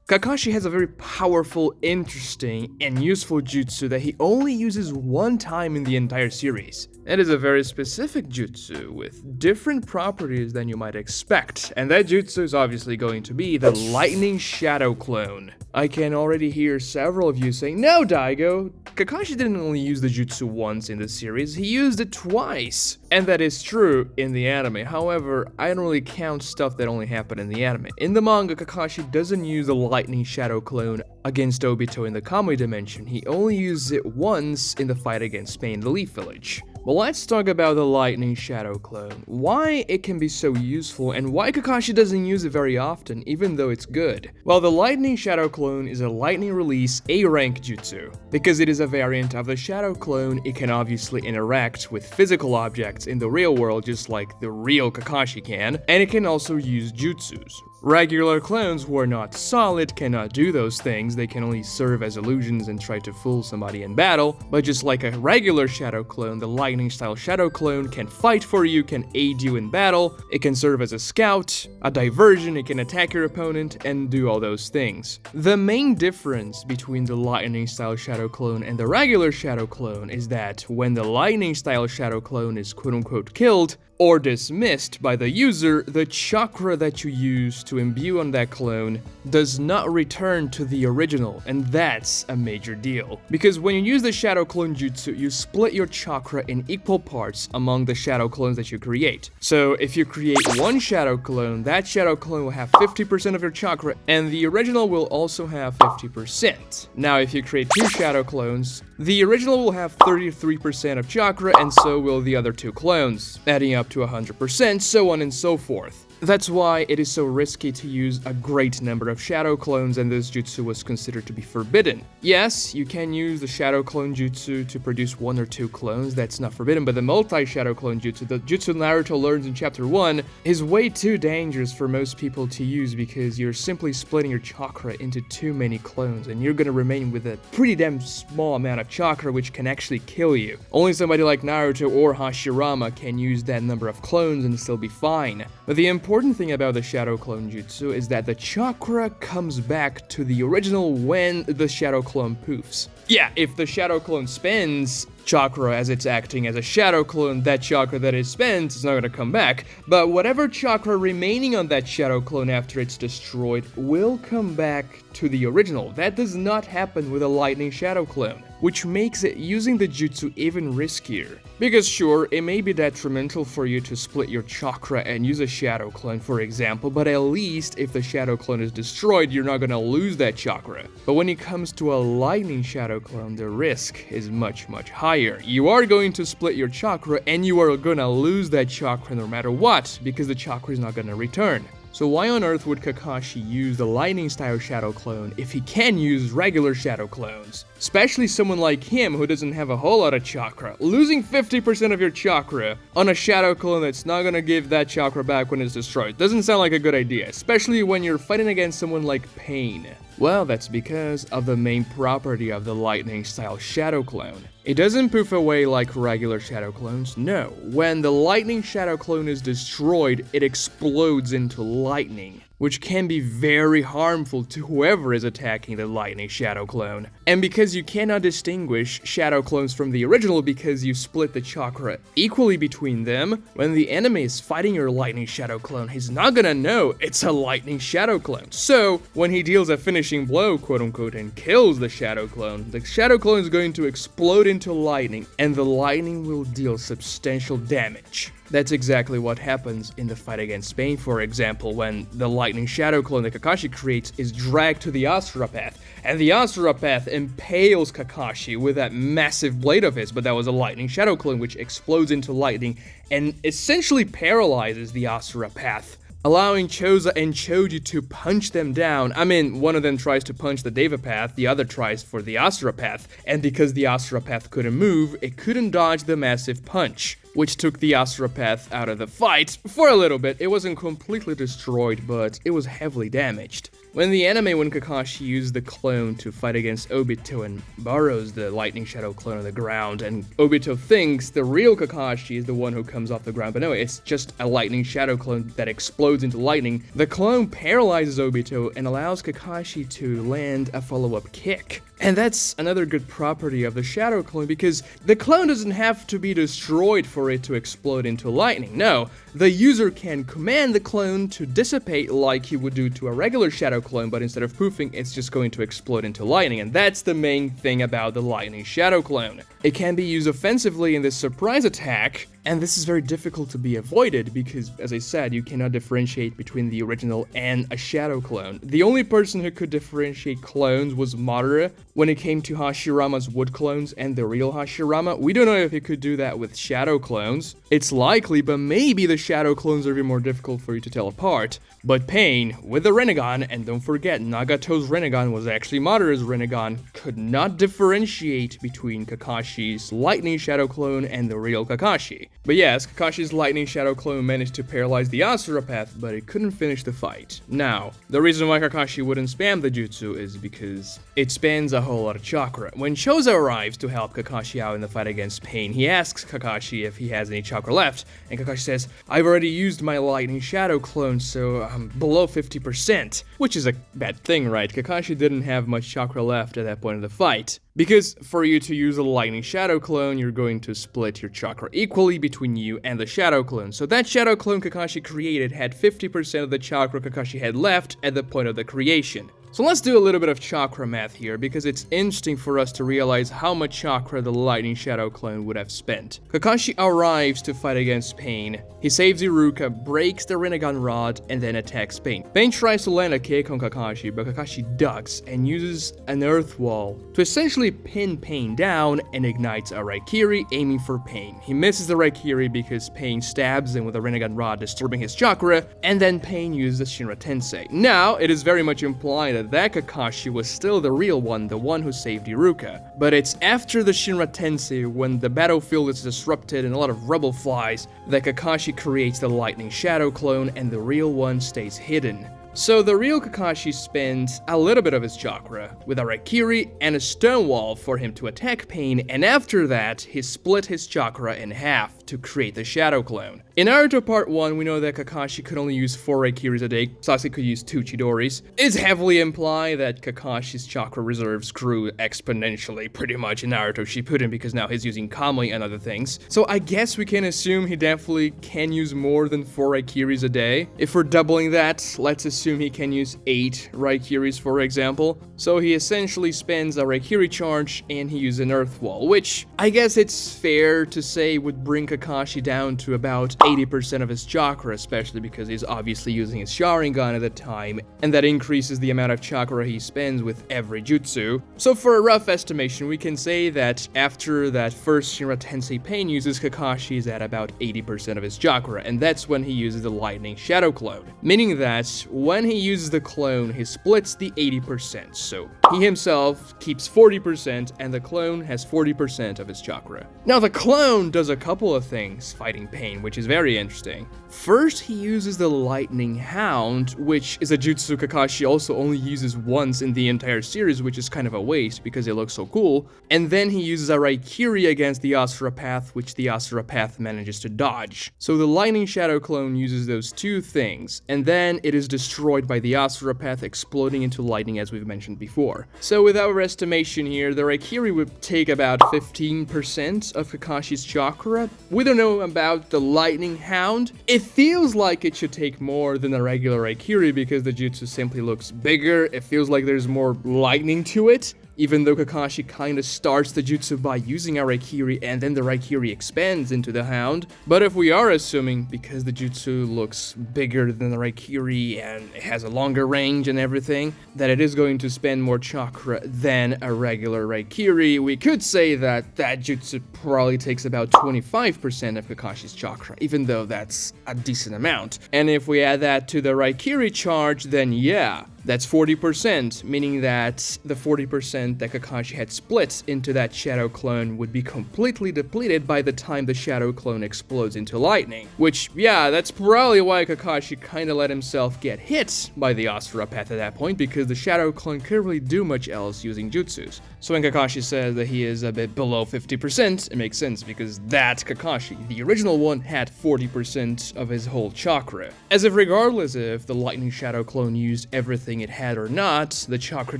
Kakashi has a very powerful, interesting, and useful jutsu that he only uses one time in the entire series. It is a very specific jutsu with different properties than you might expect, and that jutsu is obviously going to be the Lightning Shadow Clone. I can already hear several of you saying, "No, Daigo, Kakashi didn't only use the jutsu once in the series, he used it twice." And that is true in the anime. However, I don't really count stuff that only happened in the anime. In the manga, Kakashi doesn't use the Lightning Shadow Clone against Obito in the Kamui dimension. He only uses it once in the fight against Spain in the Leaf Village. But let's talk about the Lightning Shadow Clone, why it can be so useful, and why Kakashi doesn't use it very often, even though it's good. Well, the Lightning Shadow Clone is a lightning release A-rank jutsu. Because it is a variant of the Shadow Clone, it can obviously interact with physical objects in the real world just like the real Kakashi can, and it can also use jutsus. Regular clones who are not solid cannot do those things, they can only serve as illusions and try to fool somebody in battle, but just like a regular Shadow Clone, the Lightning style Shadow Clone can fight for you, can aid you in battle, it can serve as a scout, a diversion, it can attack your opponent, and do all those things. The main difference between the Lightning style Shadow Clone and the regular Shadow Clone is that when the Lightning style Shadow Clone is quote-unquote killed, or dismissed by the user, the chakra that you use to imbue on that clone does not return to the original, and that's a major deal. Because when you use the Shadow Clone Jutsu, you split your chakra in equal parts among the Shadow Clones that you create. So if you create one Shadow Clone, that Shadow Clone will have 50% of your chakra, and the original will also have 50%. Now if you create two Shadow Clones, the original will have 33% of chakra, and so will the other two clones, adding up to 100%, so on and so forth. That's why it is so risky to use a great number of Shadow Clones, and this jutsu was considered to be forbidden. Yes, you can use the Shadow Clone Jutsu to produce one or two clones, that's not forbidden, but the multi-Shadow Clone Jutsu, the jutsu Naruto learns in chapter 1, is way too dangerous for most people to use because you're simply splitting your chakra into too many clones, and you're gonna remain with a pretty damn small amount of chakra which can actually kill you. Only somebody like Naruto or Hashirama can use that number of clones and still be fine. But the important thing about the Shadow Clone Jutsu is that the chakra comes back to the original when the Shadow Clone poofs. Yeah, if the Shadow Clone spends chakra as it's acting as a Shadow Clone, that chakra that it spends is not going to come back, but whatever chakra remaining on that Shadow Clone after it's destroyed will come back to the original. That does not happen with a Lightning Shadow Clone, which makes it using the jutsu even riskier. Because sure, it may be detrimental for you to split your chakra and use a Shadow Clone, for example, but at least if the Shadow Clone is destroyed, you're not gonna lose that chakra. But when it comes to a Lightning Shadow Clone, the risk is much, much higher. You are going to split your chakra, and you are gonna lose that chakra no matter what, because the chakra is not gonna return. So why on earth would Kakashi use the Lightning style Shadow Clone if he can use regular Shadow Clones? Especially someone like him who doesn't have a whole lot of chakra. Losing 50% of your chakra on a Shadow Clone that's not gonna give that chakra back when it's destroyed doesn't sound like a good idea, especially when you're fighting against someone like Pain. Well, that's because of the main property of the Lightning style Shadow Clone. It doesn't poof away like regular Shadow Clones, no. When the Lightning Shadow Clone is destroyed, it explodes into lightning, which can be very harmful to whoever is attacking the Lightning Shadow Clone. And because you cannot distinguish Shadow Clones from the original because you split the chakra equally between them, when the enemy is fighting your Lightning Shadow Clone, he's not gonna know it's a Lightning Shadow Clone. So, when he deals a finishing blow, quote-unquote, and kills the Shadow Clone is going to explode into lightning, and the lightning will deal substantial damage. That's exactly what happens in the fight against Spain, for example, when the Lightning Shadow Clone that Kakashi creates is dragged to the Asura Path, and the Asura Path impales Kakashi with that massive blade of his, but that was a Lightning Shadow Clone which explodes into lightning and essentially paralyzes the Asura Path, allowing Choza and Choji to punch them down. I mean, one of them tries to punch the Deva Path, the other tries for the Asura Path, and because the Asura Path couldn't move, it couldn't dodge the massive punch, which took the Asura Path out of the fight for a little bit. It wasn't completely destroyed, but it was heavily damaged. When Kakashi uses the clone to fight against Obito and borrows the lightning shadow clone on the ground, and Obito thinks the real Kakashi is the one who comes off the ground, but no, it's just a lightning shadow clone that explodes into lightning. The clone paralyzes Obito and allows Kakashi to land a follow-up kick. And that's another good property of the shadow clone, because the clone doesn't have to be destroyed for it to explode into lightning. No, the user can command the clone to dissipate like he would do to a regular shadow clone, but instead of poofing, it's just going to explode into lightning, and that's the main thing about the lightning shadow clone. It can be used offensively in this surprise attack, and this is very difficult to be avoided because, as I said, you cannot differentiate between the original and a shadow clone. The only person who could differentiate clones was Madara when it came to Hashirama's wood clones and the real Hashirama. We don't know if he could do that with shadow clones. It's likely, but maybe the shadow clones are even more difficult for you to tell apart. But Pain, with the Rinnegan, and don't forget, Nagato's Rinnegan was actually Madara's Rinnegan, could not differentiate between Kakashi's lightning shadow clone and the real Kakashi. But yes, Kakashi's lightning shadow clone managed to paralyze the Asura Path, but it couldn't finish the fight. Now, the reason why Kakashi wouldn't spam the jutsu is because it spends a whole lot of chakra. When Choza arrives to help Kakashi out in the fight against Pain, he asks Kakashi if he has any chakra left, and Kakashi says, "I've already used my lightning shadow clone, so I'm below 50%, which is a bad thing, right? Kakashi didn't have much chakra left at that point of the fight. Because for you to use a lightning shadow clone, you're going to split your chakra equally between you and the shadow clone. So that shadow clone Kakashi created had 50% of the chakra Kakashi had left at the point of the creation. So let's do a little bit of chakra math here, because it's interesting for us to realize how much chakra the lightning shadow clone would have spent. Kakashi arrives to fight against Pain. He saves Iruka, breaks the Rinnegan rod, and then attacks Pain. Pain tries to land a kick on Kakashi, but Kakashi ducks and uses an earth wall to essentially pin Pain down and ignites a Raikiri, aiming for Pain. He misses the Raikiri because Pain stabs him with a Rinnegan rod, disturbing his chakra, and then Pain uses the Shinra Tensei. Now, it is very much implied that Kakashi was still the real one, the one who saved Iruka. But it's after the Shinra Tensei, when the battlefield is disrupted and a lot of rubble flies, that Kakashi creates the lightning shadow clone and the real one stays hidden. So the real Kakashi spends a little bit of his chakra with a Raikiri and a stone wall for him to attack Pain, and after that, he split his chakra in half to create the shadow clone. In Naruto Part 1, we know that Kakashi could only use 4 Raikiris a day, Sasuke could use 2 Chidoris. It's heavily implied that Kakashi's chakra reserves grew exponentially pretty much in Naruto Shippuden, because now he's using Kamui and other things. So I guess we can assume he definitely can use more than 4 Raikiris a day. If we're doubling that, let's assume he can use 8 Raikiris, for example. So he essentially spends a Raikiri charge and he uses an earth wall, which I guess it's fair to say would bring Kakashi down to about 80% of his chakra, especially because he's obviously using his Sharingan at the time, and that increases the amount of chakra he spends with every jutsu. So for a rough estimation, we can say that after that first Shinra Tensei Pain uses, Kakashi is at about 80% of his chakra, and that's when he uses the lightning shadow clone. Meaning that when he uses the clone, he splits the 80%, so he himself keeps 40% and the clone has 40% of his chakra. Now the clone does a couple of things fighting Pain, which is very interesting. First, he uses the Lightning Hound, which is a jutsu Kakashi also only uses once in the entire series, which is kind of a waste because it looks so cool. And then he uses a Raikiri against the Asura Path, which the Asura Path manages to dodge. So the Lightning Shadow clone uses those two things, and then it is destroyed by the Asura Path, exploding into lightning as we've mentioned before. So with our estimation here, the Raikiri would take about 15% of Kakashi's chakra. We don't know about the Lightning Hound. It feels like it should take more than a regular Raikiri because the jutsu simply looks bigger. It feels like there's more lightning to it. Even though Kakashi kinda starts the jutsu by using a Raikiri and then the Raikiri expands into the Hound. But if we are assuming, because the jutsu looks bigger than the Raikiri and it has a longer range and everything, that it is going to spend more chakra than a regular Raikiri, we could say that that jutsu probably takes about 25% of Kakashi's chakra, even though that's a decent amount. And if we add that to the Raikiri charge, then yeah, That's 40%, meaning that the 40% that Kakashi had split into that shadow clone would be completely depleted by the time the shadow clone explodes into lightning. Which, yeah, that's probably why Kakashi kinda let himself get hit by the Asura Path at that point, because the shadow clone couldn't really do much else using jutsus. So when Kakashi says that he is a bit below 50%, it makes sense, because that Kakashi, the original one, had 40% of his whole chakra. As if regardless if the lightning shadow clone used everything it had or not, the chakra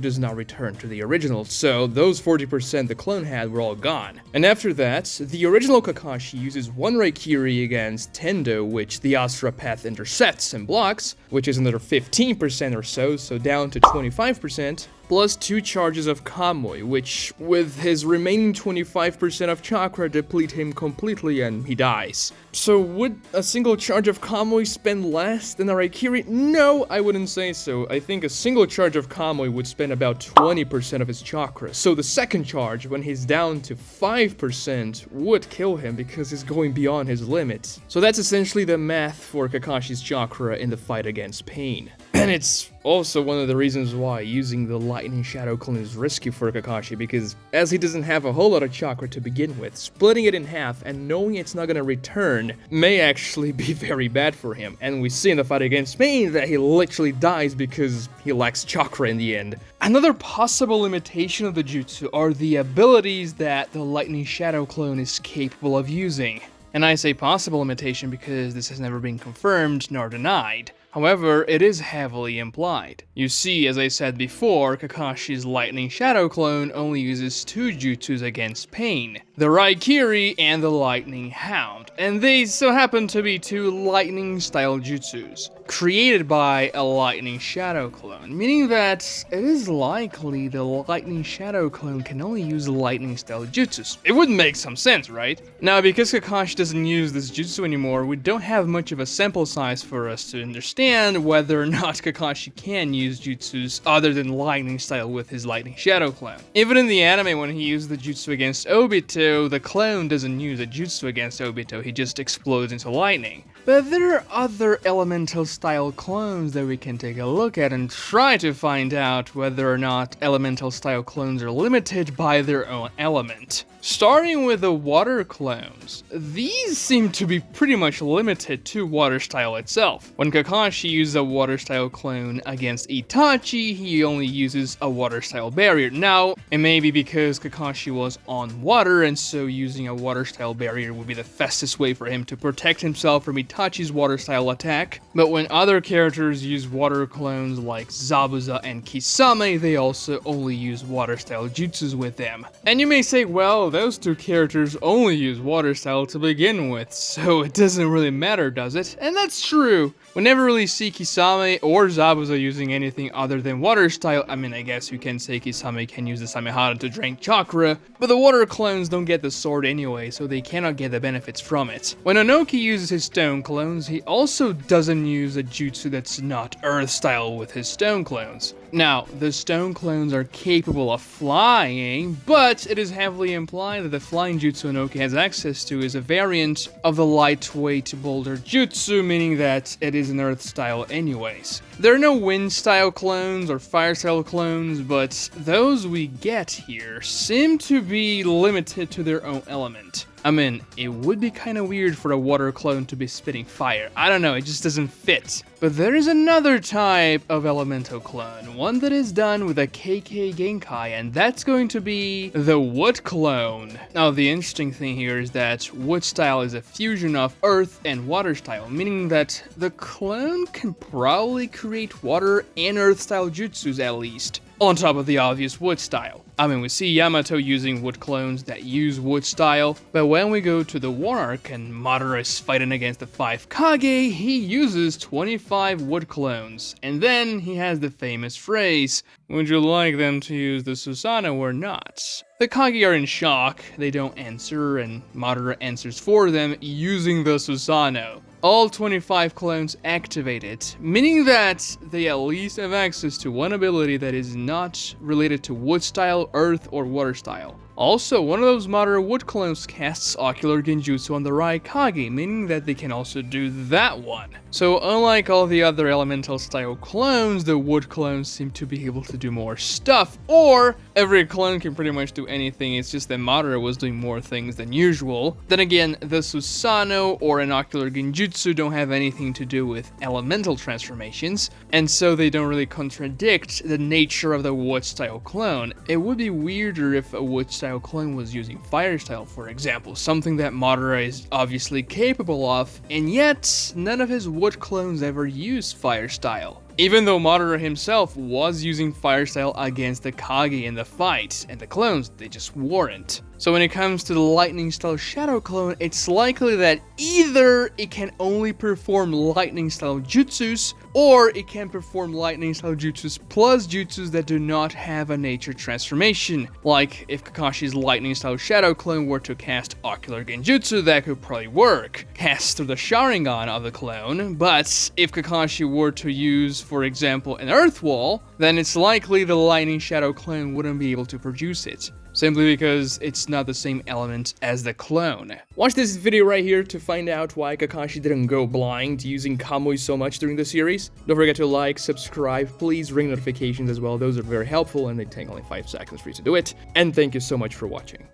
does not return to the original, so those 40% the clone had were all gone. And after that, the original Kakashi uses one Raikiri against Tendo, which the Asura Path intercepts and blocks, which is another 15% or so down to 25%. Plus 2 charges of Kamui, which, with his remaining 25% of chakra, deplete him completely and he dies. So would a single charge of Kamui spend less than a Raikiri? No, I wouldn't say so. I think a single charge of Kamui would spend about 20% of his chakra. So the second charge, when he's down to 5%, would kill him because he's going beyond his limit. So that's essentially the math for Kakashi's chakra in the fight against Pain. And it's also one of the reasons why using the Lightning Shadow Clone is risky for Kakashi, because as he doesn't have a whole lot of chakra to begin with, splitting it in half and knowing it's not gonna return may actually be very bad for him. And we see in the fight against Pain that he literally dies because he lacks chakra in the end. Another possible limitation of the jutsu are the abilities that the Lightning Shadow Clone is capable of using. And I say possible limitation because this has never been confirmed nor denied. However, it is heavily implied. You see, as I said before, Kakashi's Lightning Shadow Clone only uses 2 jutsus against Pain, the Raikiri and the Lightning Hound, and they so happen to be 2 lightning-style jutsus, created by a Lightning Shadow Clone, meaning that it is likely the Lightning Shadow Clone can only use lightning-style jutsus. It would make some sense, right? Now, because Kakashi doesn't use this jutsu anymore, we don't have much of a sample size for us to understand whether or not Kakashi can use jutsus other than lightning style with his Lightning Shadow Clone. Even in the anime, when he used the jutsu against Obito, the clone doesn't use a jutsu against Obito, he just explodes into lightning. But there are other elemental style clones that we can take a look at and try to find out whether or not elemental style clones are limited by their own element. Starting with the water clones, these seem to be pretty much limited to water style itself. When Kakashi uses a water style clone against Itachi, he only uses a water style barrier. Now, it may be because Kakashi was on water, and so using a water style barrier would be the fastest way for him to protect himself from Itachi's water style attack. But when other characters use water clones like Zabuza and Kisame, they also only use water style jutsus with them. And you may say, well, those 2 characters only use water style to begin with, so it doesn't really matter, does it? And that's true. We never really see Kisame or Zabuza using anything other than water style. I mean, I guess you can say Kisame can use the Samehara to drain chakra, but the water clones don't get the sword anyway, so they cannot get the benefits from it. When Onoki uses his stone clones, he also doesn't use a jutsu that's not earth style with his stone clones. Now, the stone clones are capable of flying, but it is heavily implied that the flying jutsu Onoki has access to is a variant of the lightweight boulder jutsu, meaning that it is an earth style anyways. There are no wind style clones or fire style clones, but those we get here seem to be limited to their own element. I mean, it would be kinda weird for a water clone to be spitting fire. I don't know, it just doesn't fit. But there is another type of elemental clone, one that is done with a KK Genkai, and that's going to be the wood clone. Now, the interesting thing here is that wood style is a fusion of earth and water style, meaning that the clone can probably create water and earth style jutsus at least, on top of the obvious wood style. I mean, we see Yamato using wood clones that use wood style, but when we go to the War Arc and Madara is fighting against the 5 Kage, he uses 25 wood clones, and then he has the famous phrase, "Would you like them to use the Susanoo or not?" The Kage are in shock, they don't answer, and Madara answers for them using the Susanoo. All 25 clones activate it, meaning that they at least have access to one ability that is not related to wood style, earth, or water style. Also, one of those Madara wood clones casts Ocular Genjutsu on the Raikage, meaning that they can also do that one. So unlike all the other elemental style clones, the wood clones seem to be able to do more stuff, or every clone can pretty much do anything, it's just that Madara was doing more things than usual. Then again, the Susanoo or an ocular genjutsu don't have anything to do with elemental transformations, and so they don't really contradict the nature of the wood style clone. It would be weirder if a wood style clone was using fire style, for example, something that Madara is obviously capable of, and yet none of his wood clones ever use fire style. Even though Madara himself was using fire style against the Kage in the fight, and the clones, they just weren't. So when it comes to the lightning style shadow clone, it's likely that either it can only perform lightning style jutsus, or it can perform lightning style jutsus plus jutsus that do not have a nature transformation. Like if Kakashi's lightning style shadow clone were to cast ocular genjutsu, that could probably work, cast through the Sharingan of the clone, but if Kakashi were to use, for example, an earth wall, then it's likely the lightning shadow clone wouldn't be able to produce it, simply because it's not the same element as the clone. Watch this video right here to find out why Kakashi didn't go blind using Kamui so much during the series. Don't forget to like, subscribe, please ring notifications as well, those are very helpful and they take only 5 seconds for you to do it. And thank you so much for watching.